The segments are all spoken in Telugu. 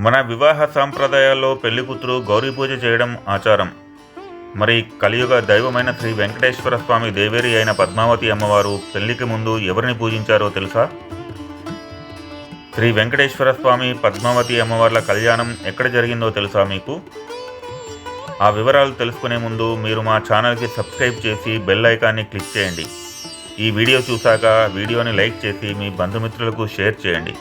మన వివాహ సాంప్రదాయాల్లో పెళ్లి కూతురు గౌరీ పూజ చేయడం ఆచారం. మరి కలియుగ దైవమైన శ్రీ వెంకటేశ్వర స్వామి దేవేరి అయిన పద్మావతి అమ్మవారు పెళ్లికి ముందు ఎవరిని పూజించారో తెలుసా? శ్రీ వెంకటేశ్వర స్వామి పద్మావతి అమ్మవార్ల కళ్యాణం ఎక్కడ జరిగిందో తెలుసా మీకు? ఆ వివరాలు తెలుసుకునే ముందు మీరు మా ఛానల్కి సబ్స్క్రైబ్ చేసి బెల్ ఐకాన్ని క్లిక్ చేయండి. ఈ వీడియో చూశాక వీడియోని లైక్ చేసి మీ బంధుమిత్రులకు షేర్ చేయండి.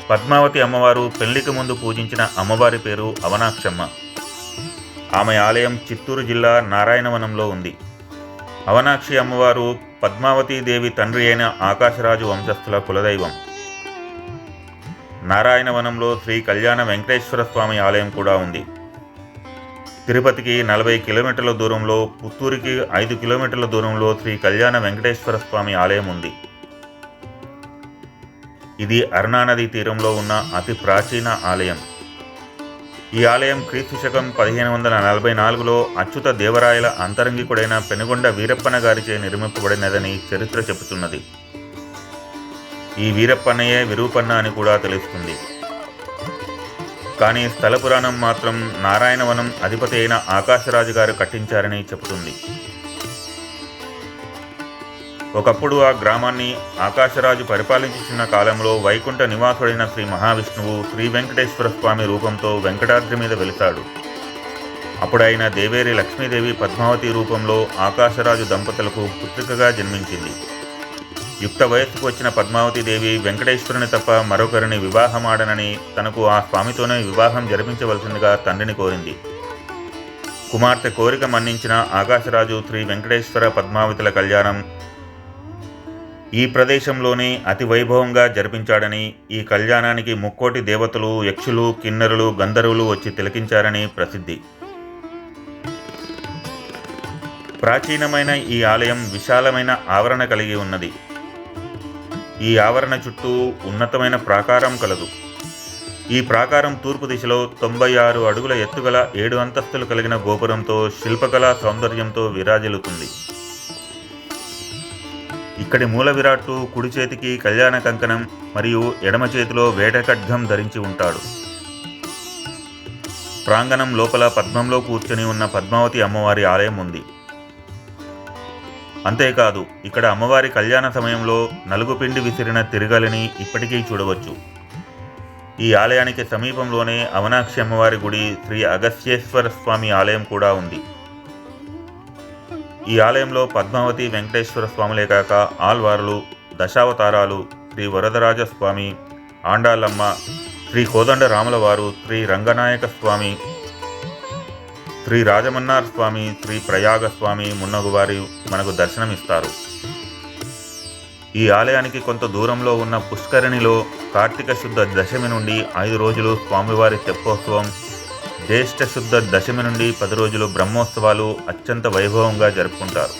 పద్మావతి అమ్మవారు పెళ్లికి ముందు పూజించిన అమ్మవారి పేరు అవనాక్షమ్మ. ఆమె ఆలయం చిత్తూరు జిల్లా నారాయణవనంలో ఉంది. అవనాక్షి అమ్మవారు పద్మావతీ దేవి తండ్రి అయిన ఆకాశరాజు వంశస్థుల కులదైవం. నారాయణవనంలో శ్రీ కళ్యాణ వెంకటేశ్వర స్వామి ఆలయం కూడా ఉంది. తిరుపతికి 40 కిలోమీటర్ల దూరంలో, పుత్తూరుకి 5 కిలోమీటర్ల దూరంలో శ్రీ కళ్యాణ వెంకటేశ్వర స్వామి ఆలయం ఉంది. ఇది అరుణానది తీరంలో ఉన్న అతి ప్రాచీన ఆలయం. ఈ ఆలయం క్రీస్తు శకం 1544లో అచ్యుత దేవరాయల అంతరంగికుడైన పెనుగొండ వీరప్పన గారిచే నిర్మింపబడినదని చరిత్ర చెబుతున్నది. ఈ వీరప్పన్నయే విరూపన్న అని కూడా తెలుస్తుంది. కానీ స్థల పురాణం మాత్రం నారాయణవనం అధిపతి అయిన ఆకాశరాజు గారు కట్టించారని చెబుతుంది. ఒకప్పుడు ఆ గ్రామాన్ని ఆకాశరాజు పరిపాలించిన కాలంలో వైకుంఠ నివాసుడైన శ్రీ మహావిష్ణువు శ్రీ వెంకటేశ్వర స్వామి రూపంతో వెంకటాద్రి మీద వెలిశాడు. అప్పుడైన దేవేరి లక్ష్మీదేవి పద్మావతి రూపంలో ఆకాశరాజు దంపతులకు పుత్రికగా జన్మించింది. యుక్త వయస్సుకు వచ్చిన పద్మావతి దేవి వెంకటేశ్వరుని తప్ప మరొకరిని వివాహమాడనని, తనకు ఆ స్వామితోనే వివాహం జరిపించవలసిందిగా తండ్రిని కోరింది. కుమార్తె కోరిక మన్నించిన ఆకాశరాజు శ్రీ వెంకటేశ్వర పద్మావతుల కళ్యాణం ఈ ప్రదేశంలోనే అతి వైభవంగా జరిపించాడని, ఈ కళ్యాణానికి 3,000,000 దేవతలు, యక్షులు, కిన్నరులు, గంధర్వులు వచ్చి తిలకించారని ప్రసిద్ధి. ప్రాచీనమైన ఈ ఆలయం విశాలమైన ఆవరణ కలిగి ఉన్నది. ఈ ఆవరణ చుట్టూ ఉన్నతమైన ప్రాకారం కలదు. ఈ ప్రాకారం తూర్పు దిశలో 96 అడుగుల ఎత్తుగల 7 అంతస్తులు కలిగిన గోపురంతో శిల్పకళా సౌందర్యంతో విరాజిల్లుతుంది. ఇక్కడి మూల విరాట్టు కుడి చేతికి కళ్యాణ కంకణం మరియు ఎడమ చేతిలో వేట ఖడ్గం ధరించి ఉంటాడు. ప్రాంగణం లోపల పద్మంలో కూర్చొని ఉన్న పద్మావతి అమ్మవారి ఆలయం ఉంది. అంతేకాదు, ఇక్కడ అమ్మవారి కళ్యాణ సమయంలో నలుగుపిండి విసిరిన తిరగలిని ఇప్పటికీ చూడవచ్చు. ఈ ఆలయానికి సమీపంలోనే అవనాక్షి అమ్మవారి గుడి, శ్రీ అగస్త్యేశ్వర స్వామి ఆలయం కూడా ఉంది. ఈ ఆలయంలో పద్మావతి వెంకటేశ్వర స్వాములే కాక ఆల్వార్లు, దశావతారాలు, శ్రీ వరదరాజ స్వామి, ఆండాలమ్మ, శ్రీ కోదండ రాములవారు, శ్రీ రంగనాయక స్వామి, శ్రీ రాజమన్నార్ స్వామి, శ్రీ ప్రయాగ స్వామి మున్నగువారి మనకు దర్శనమిస్తారు. ఈ ఆలయానికి కొంత దూరంలో ఉన్న పుష్కరిణిలో కార్తీక శుద్ధ దశమి నుండి 5 రోజులు స్వామివారి తెప్పోత్సవం, జ్యేష్ఠ శుద్ధ దశమి నుండి 10 రోజులు బ్రహ్మోత్సవాలు అత్యంత వైభవంగా జరుపుకుంటారు.